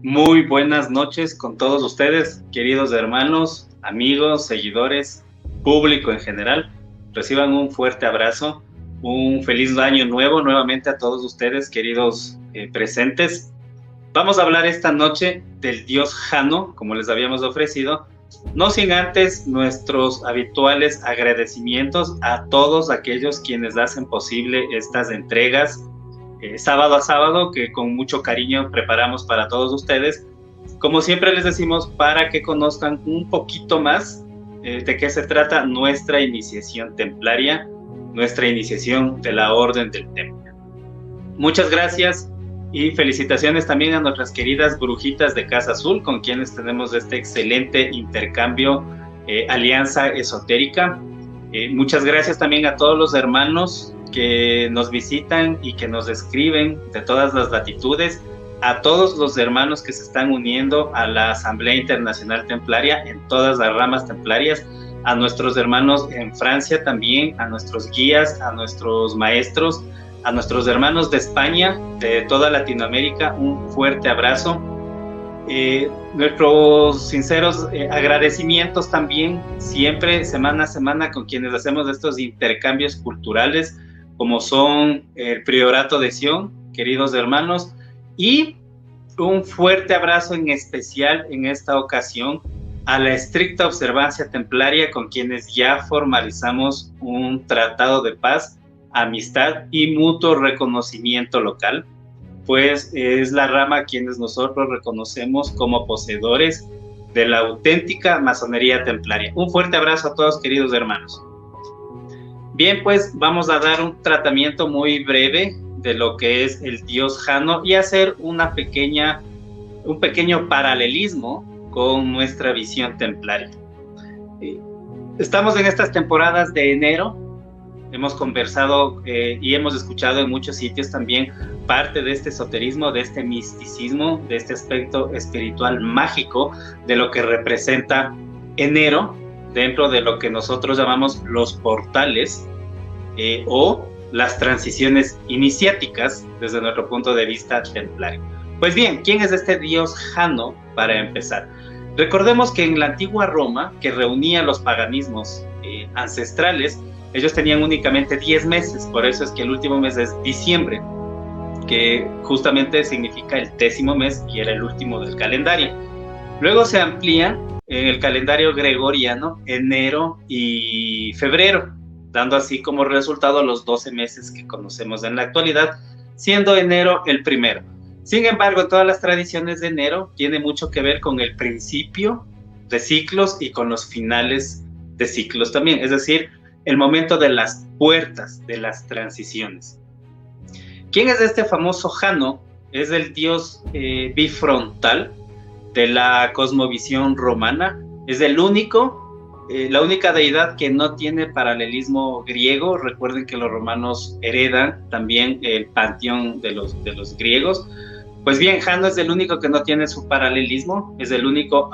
Muy buenas noches con todos ustedes, queridos hermanos, amigos, seguidores, público en general. Reciban un fuerte abrazo, un feliz año nuevo nuevamente a todos ustedes, queridos presentes. Vamos a hablar esta noche del dios Jano, como les habíamos ofrecido, no sin antes nuestros habituales agradecimientos a todos aquellos quienes hacen posible estas entregas sábado a sábado, que con mucho cariño preparamos para todos ustedes. Como siempre les decimos, para que conozcan un poquito más de qué se trata nuestra iniciación templaria, nuestra iniciación de la Orden del Temple. Muchas gracias y felicitaciones también a nuestras queridas brujitas de Casa Azul, con quienes tenemos este excelente intercambio, alianza esotérica. Muchas gracias también a todos los hermanos que nos visitan y que nos escriben de todas las latitudes, a todos los hermanos que se están uniendo a la Asamblea Internacional Templaria en todas las ramas templarias, a nuestros hermanos en Francia también, a nuestros guías, a nuestros maestros, a nuestros hermanos de España, de toda Latinoamérica, un fuerte abrazo. Nuestros sinceros agradecimientos también, siempre semana a semana, con quienes hacemos estos intercambios culturales, como son el Priorato de Sion, queridos hermanos, y un fuerte abrazo en especial en esta ocasión a la estricta observancia templaria, con quienes ya formalizamos un tratado de paz, amistad y mutuo reconocimiento local, pues es la rama a quienes nosotros reconocemos como poseedores de la auténtica masonería templaria. Un fuerte abrazo a todos, queridos hermanos. Bien, pues vamos a dar un tratamiento muy breve de lo que es el dios Jano y hacer un pequeño paralelismo con nuestra visión templaria. Estamos en estas temporadas de enero, hemos conversado y hemos escuchado en muchos sitios también parte de este esoterismo, de este misticismo, de este aspecto espiritual mágico de lo que representa enero, dentro de lo que nosotros llamamos los portales o las transiciones iniciáticas desde nuestro punto de vista templario. Pues bien, ¿quién es este dios Jano para empezar? Recordemos que en la antigua Roma, que reunía los paganismos ancestrales, ellos tenían únicamente 10 meses, por eso es que el último mes es diciembre, que justamente significa el 10º mes y era el último del calendario. Luego se amplía en el calendario gregoriano enero y febrero, dando así como resultado los 12 meses que conocemos en la actualidad, siendo enero el primero. Sin embargo, todas las tradiciones de enero tienen mucho que ver con el principio de ciclos y con los finales de ciclos también, es decir, el momento de las puertas, de las transiciones. ¿Quién es este famoso Jano? Es el dios bifrontal de la cosmovisión romana, es la única deidad que no tiene paralelismo griego. Recuerden que los romanos heredan también el panteón de los griegos. Pues bien, Jano es el único que no tiene su paralelismo, es el único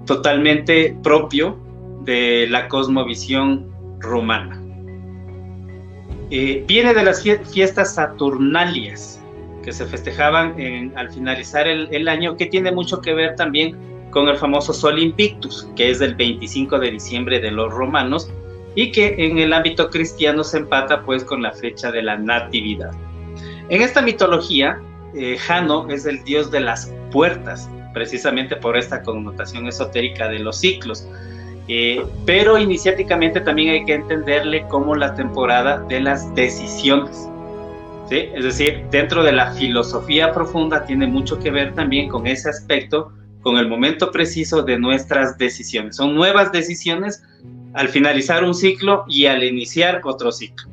totalmente propio de la cosmovisión romana. Viene de las fiestas saturnalias que se festejaban al finalizar el año, que tiene mucho que ver también con el famoso Sol Invictus, que es del 25 de diciembre de los romanos, y que en el ámbito cristiano se empata pues con la fecha de la Natividad. En esta mitología, Jano es el dios de las puertas, precisamente por esta connotación esotérica de los ciclos, pero iniciáticamente también hay que entenderle como la temporada de las decisiones, ¿sí? Es decir, dentro de la filosofía profunda tiene mucho que ver también con ese aspecto, con el momento preciso de nuestras decisiones. Son nuevas decisiones al finalizar un ciclo y al iniciar otro ciclo.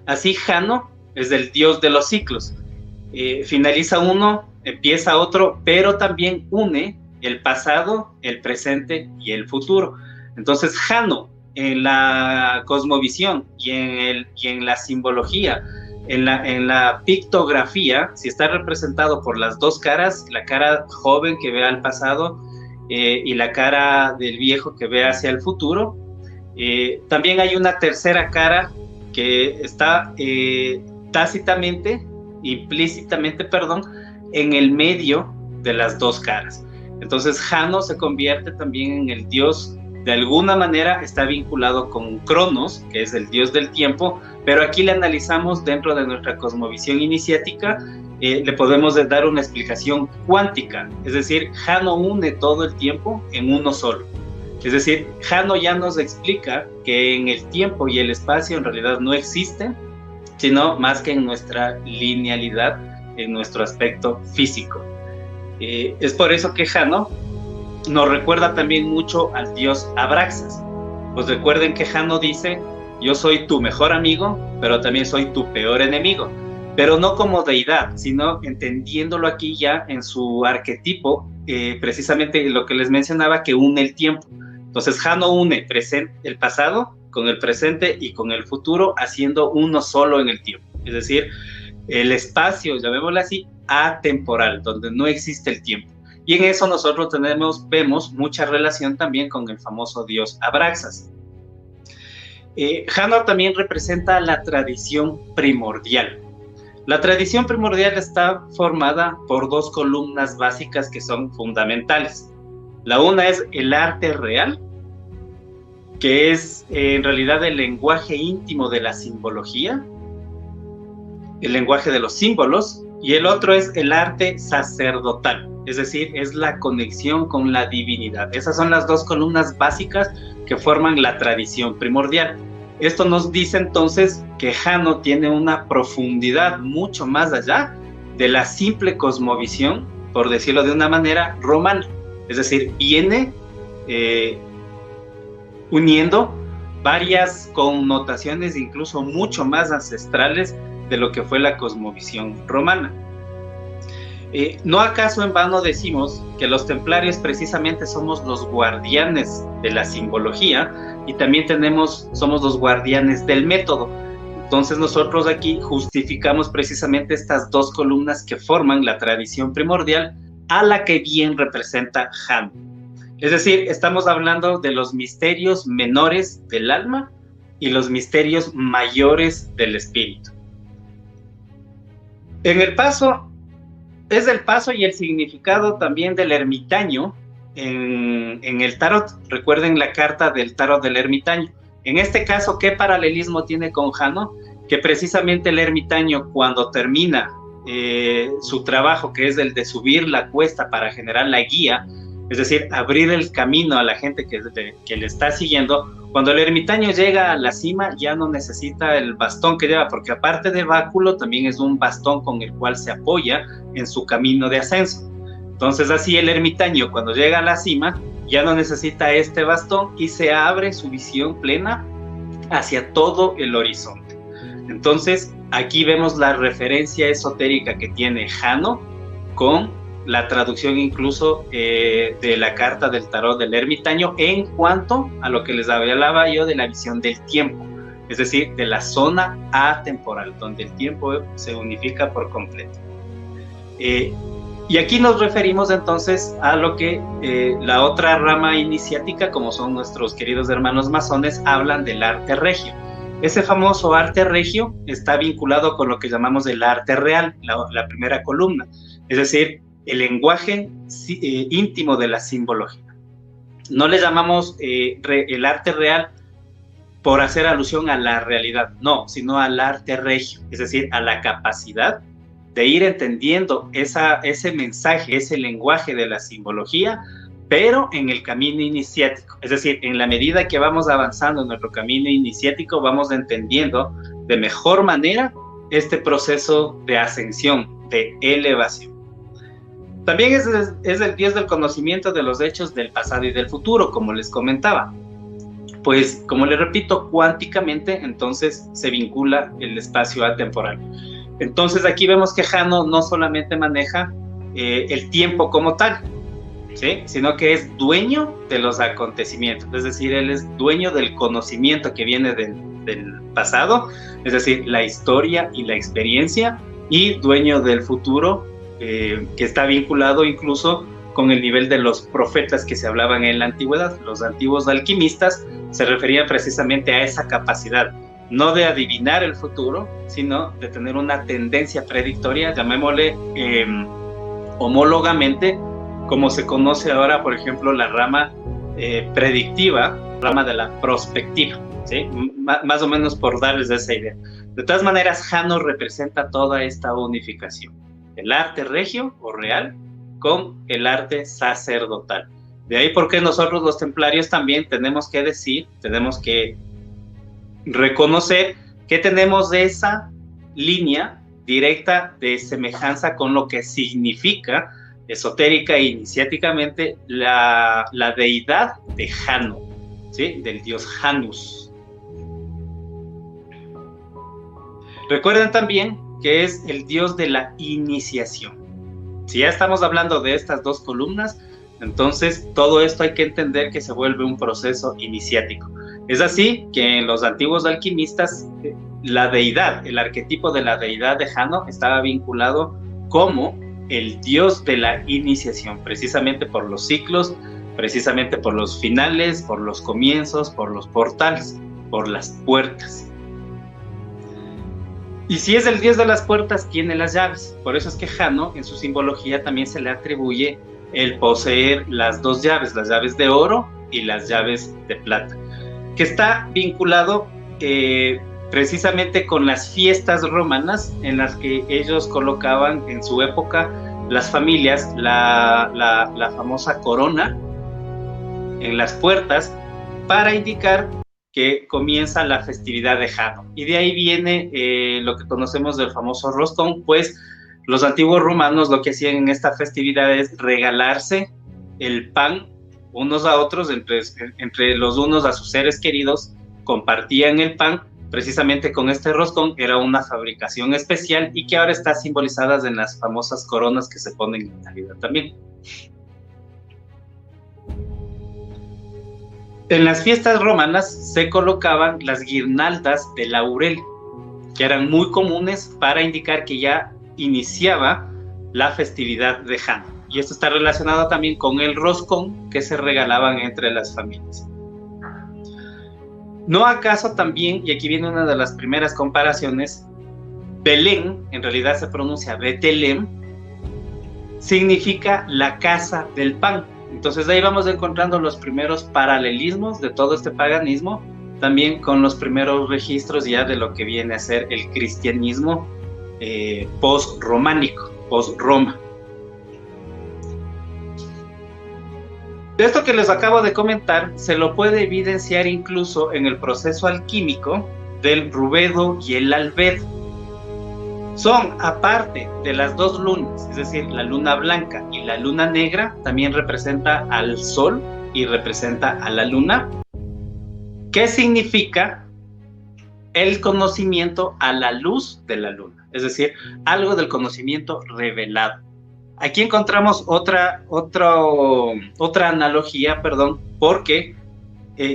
Así Jano es el dios de los ciclos. Finaliza uno, empieza otro, pero también une el pasado, el presente y el futuro. Entonces Jano, en la cosmovisión y en la simbología, en la pictografía, si está representado por las dos caras, la cara joven que ve al pasado y la cara del viejo que ve hacia el futuro, también hay una tercera cara que está tácitamente, implícitamente, en el medio de las dos caras. Entonces Jano se convierte también en el dios, de alguna manera está vinculado con Cronos, que es el dios del tiempo, pero aquí le analizamos dentro de nuestra cosmovisión iniciática, le podemos dar una explicación cuántica, es decir, Jano une todo el tiempo en uno solo. Es decir, Jano ya nos explica que en el tiempo y el espacio en realidad no existen, sino más que en nuestra linealidad, en nuestro aspecto físico. Es por eso que Jano nos recuerda también mucho al dios Abraxas. Pues recuerden que Jano dice, yo soy tu mejor amigo, pero también soy tu peor enemigo. Pero no como deidad, sino entendiéndolo aquí ya en su arquetipo, precisamente lo que les mencionaba, que une el tiempo. Entonces Jano une el pasado con el presente y con el futuro, haciendo uno solo en el tiempo. Es decir, el espacio, llamémoslo así, atemporal, donde no existe el tiempo. Y en eso nosotros vemos mucha relación también con el famoso dios Abraxas. Jano también representa la tradición primordial. La tradición primordial está formada por dos columnas básicas que son fundamentales. La una es el arte real, que es en realidad el lenguaje íntimo de la simbología, el lenguaje de los símbolos, y el otro es el arte sacerdotal, es decir, es la conexión con la divinidad. Esas son las dos columnas básicas que forman la tradición primordial. Esto nos dice entonces que Jano tiene una profundidad mucho más allá de la simple cosmovisión, por decirlo de una manera, romana. Es decir, viene uniendo varias connotaciones, incluso mucho más ancestrales de lo que fue la cosmovisión romana. ¿No acaso en vano decimos que los templarios precisamente somos los guardianes de la simbología y también somos los guardianes del método? Entonces nosotros aquí justificamos precisamente estas dos columnas que forman la tradición primordial, a la que bien representa Jano. Es decir, estamos hablando de los misterios menores del alma y los misterios mayores del espíritu. En el paso, es el paso y el significado también del ermitaño en el tarot. Recuerden la carta del tarot del ermitaño. En este caso, ¿qué paralelismo tiene con Jano? Que precisamente el ermitaño, cuando termina su trabajo, que es el de subir la cuesta para generar la guía, es decir, abrir el camino a la gente que le está siguiendo, cuando el ermitaño llega a la cima ya no necesita el bastón que lleva, porque aparte de báculo también es un bastón con el cual se apoya en su camino de ascenso. Entonces así el ermitaño cuando llega a la cima ya no necesita este bastón y se abre su visión plena hacia todo el horizonte. Entonces aquí vemos la referencia esotérica que tiene Jano con la traducción incluso de la carta del tarot del ermitaño en cuanto a lo que les hablaba yo de la visión del tiempo, es decir, de la zona atemporal, donde el tiempo se unifica por completo. Y aquí nos referimos entonces a lo que la otra rama iniciática, como son nuestros queridos hermanos masones, hablan del arte regio. Ese famoso arte regio está vinculado con lo que llamamos el arte real, la primera columna, es decir, el lenguaje íntimo de la simbología. No le llamamos el arte real por hacer alusión a la realidad, no, sino al arte regio, es decir, a la capacidad de ir entendiendo ese mensaje, ese lenguaje de la simbología, pero en el camino iniciático. Es decir, en la medida que vamos avanzando en nuestro camino iniciático, vamos entendiendo de mejor manera este proceso de ascensión, de elevación. También es el dios del conocimiento de los hechos del pasado y del futuro, como les comentaba. Pues, como les repito, cuánticamente, entonces, se vincula el espacio atemporal. Entonces, aquí vemos que Jano no solamente maneja el tiempo como tal, ¿sí?, sino que es dueño de los acontecimientos, es decir, él es dueño del conocimiento que viene del pasado, es decir, la historia y la experiencia, y dueño del futuro, que está vinculado incluso con el nivel de los profetas que se hablaban en la antigüedad. Los antiguos alquimistas se referían precisamente a esa capacidad, no de adivinar el futuro, sino de tener una tendencia predictoria, llamémosle homólogamente, como se conoce ahora, por ejemplo, la rama predictiva, rama de la prospectiva, ¿sí? Más o menos por darles esa idea. De todas maneras, Jano representa toda esta unificación, el arte regio o real con el arte sacerdotal. De ahí porque nosotros los templarios también tenemos que decir, tenemos que reconocer que tenemos esa línea directa de semejanza con lo que significa esotérica e iniciáticamente la deidad de Jano, ¿sí? Del dios Janus. Recuerden también que es el dios de la iniciación. Si ya estamos hablando de estas dos columnas, entonces todo esto hay que entender que se vuelve un proceso iniciático. Es así que en los antiguos alquimistas la deidad, el arquetipo de la deidad de Jano estaba vinculado como el dios de la iniciación, precisamente por los ciclos, precisamente por los finales, por los comienzos, por los portales, por las puertas. Y si es el dios de las puertas, tiene las llaves. Por eso es que Jano, en su simbología, también se le atribuye el poseer las dos llaves, las llaves de oro y las llaves de plata, que está vinculado precisamente con las fiestas romanas en las que ellos colocaban en su época las familias la famosa corona en las puertas para indicar que comienza la festividad de Jano. Y de ahí viene lo que conocemos del famoso roscón, pues los antiguos romanos lo que hacían en esta festividad es regalarse el pan unos a otros, entre los unos a sus seres queridos, compartían el pan. Precisamente con este roscón era una fabricación especial y que ahora está simbolizada en las famosas coronas que se ponen en Navidad también. En las fiestas romanas se colocaban las guirnaldas de laurel, que eran muy comunes para indicar que ya iniciaba la festividad de Jano. Y esto está relacionado también con el roscón que se regalaban entre las familias. ¿No acaso también, y aquí viene una de las primeras comparaciones, Belén, en realidad se pronuncia Betelem, significa la casa del pan? Entonces ahí vamos encontrando los primeros paralelismos de todo este paganismo, también con los primeros registros ya de lo que viene a ser el cristianismo post-románico, post-Roma. De esto que les acabo de comentar, se lo puede evidenciar incluso en el proceso alquímico del rubedo y el albedo. Son, aparte de las dos lunas, es decir, la luna blanca y la luna negra, también representa al sol y representa a la luna. ¿Qué significa? El conocimiento a la luz de la luna, es decir, algo del conocimiento revelado. Aquí encontramos otra analogía, porque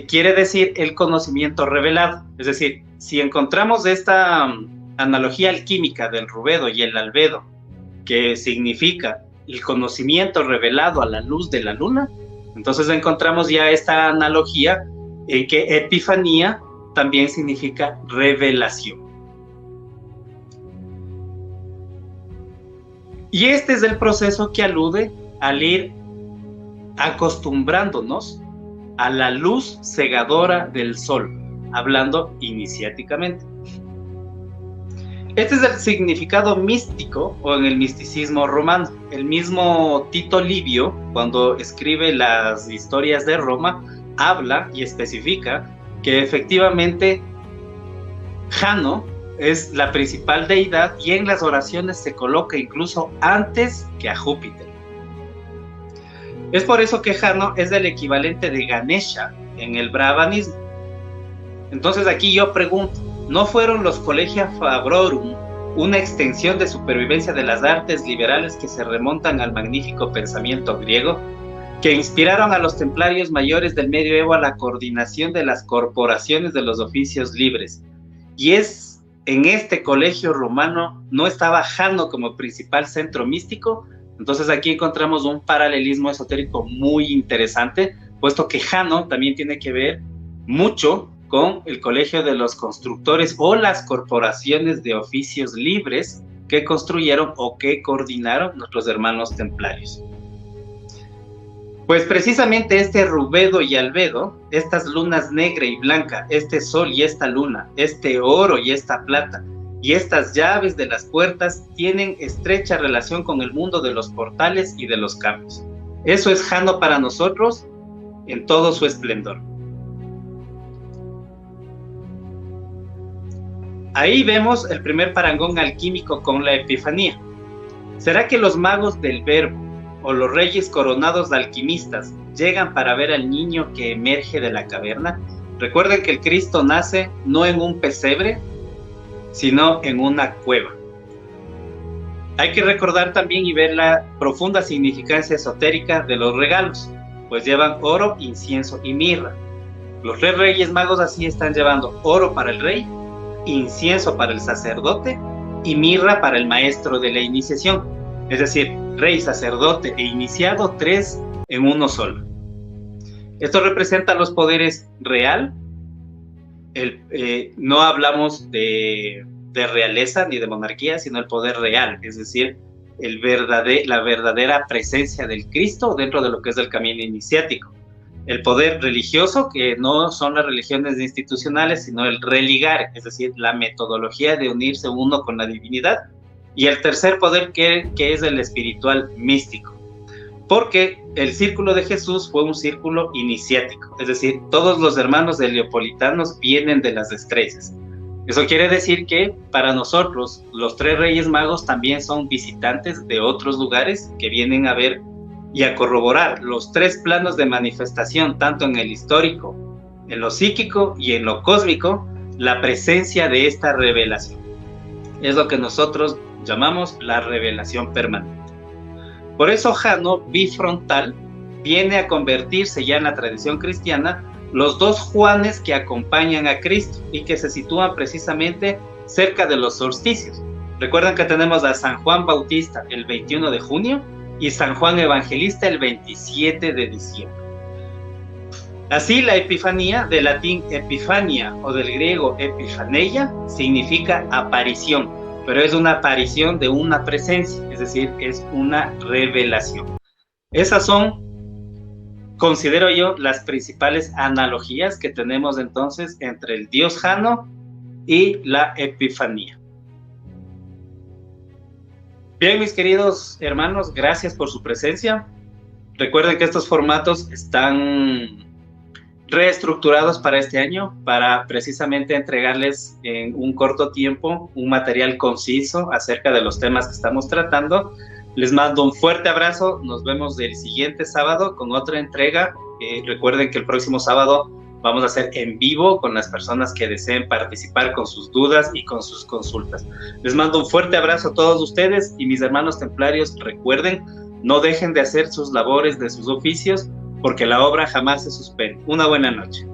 quiere decir el conocimiento revelado. Es decir, si encontramos esta analogía alquímica del rubedo y el albedo, que significa el conocimiento revelado a la luz de la luna, entonces encontramos ya esta analogía en que epifanía también significa revelación. Y este es el proceso que alude al ir acostumbrándonos a la luz cegadora del sol, hablando iniciáticamente. Este es el significado místico o en el misticismo romano. El mismo Tito Livio, cuando escribe las historias de Roma, habla y especifica que efectivamente Jano es la principal deidad y en las oraciones se coloca incluso antes que a Júpiter. Es por eso que Jano es el equivalente de Ganesha en el brahmanismo. Entonces aquí yo pregunto, ¿no fueron los Collegia Fabrorum una extensión de supervivencia de las artes liberales que se remontan al magnífico pensamiento griego, que inspiraron a los templarios mayores del medioevo a la coordinación de las corporaciones de los oficios libres? Y es en este colegio romano, ¿no estaba Jano como principal centro místico? Entonces aquí encontramos un paralelismo esotérico muy interesante, puesto que Jano también tiene que ver mucho con el colegio de los constructores o las corporaciones de oficios libres que construyeron o que coordinaron nuestros hermanos templarios. Pues precisamente este rubedo y albedo, estas lunas negra y blanca, este sol y esta luna, este oro y esta plata, y estas llaves de las puertas tienen estrecha relación con el mundo de los portales y de los campos. Eso es Jano para nosotros en todo su esplendor. Ahí vemos el primer parangón alquímico con la Epifanía. ¿Será que los magos del Verbo o los reyes coronados de alquimistas llegan para ver al niño que emerge de la caverna? Recuerden que el Cristo nace no en un pesebre, sino en una cueva. Hay que recordar también y ver la profunda significancia esotérica de los regalos, pues llevan oro, incienso y mirra. Los tres reyes magos así están llevando oro para el rey, incienso para el sacerdote y mirra para el maestro de la iniciación. Es decir, rey, sacerdote e iniciado, tres en uno solo. Esto representa los poderes real. No hablamos de realeza ni de monarquía, sino el poder real, es decir, la verdadera presencia del Cristo dentro de lo que es el camino iniciático. El poder religioso, que no son las religiones institucionales, sino el religar, es decir, la metodología de unirse uno con la divinidad. Y el tercer poder que es el espiritual místico, porque el círculo de Jesús fue un círculo iniciático, es decir, todos los hermanos heliopolitanos vienen de las estrellas. Eso quiere decir que para nosotros los tres reyes magos también son visitantes de otros lugares que vienen a ver y a corroborar los tres planos de manifestación, tanto en el histórico, en lo psíquico y en lo cósmico, la presencia de esta revelación. Es lo que nosotros llamamos la revelación permanente. Por eso Jano, bifrontal, viene a convertirse ya en la tradición cristiana los dos Juanes que acompañan a Cristo y que se sitúan precisamente cerca de los solsticios. Recuerdan que tenemos a San Juan Bautista el 21 de junio y San Juan Evangelista el 27 de diciembre. Así, la Epifanía, del latín epifania o del griego epifaneia, significa aparición, pero es una aparición de una presencia, es decir, es una revelación. Esas son, considero yo, las principales analogías que tenemos entonces entre el Dios Jano y la Epifanía. Bien, mis queridos hermanos, gracias por su presencia. Recuerden que estos formatos están reestructurados para este año, para precisamente entregarles en un corto tiempo un material conciso acerca de los temas que estamos tratando. Les mando un fuerte abrazo, nos vemos el siguiente sábado con otra entrega. Recuerden que el próximo sábado vamos a hacer en vivo con las personas que deseen participar con sus dudas y con sus consultas. Les mando un fuerte abrazo a todos ustedes y mis hermanos templarios, recuerden, no dejen de hacer sus labores de sus oficios, porque la obra jamás se suspende. Una buena noche.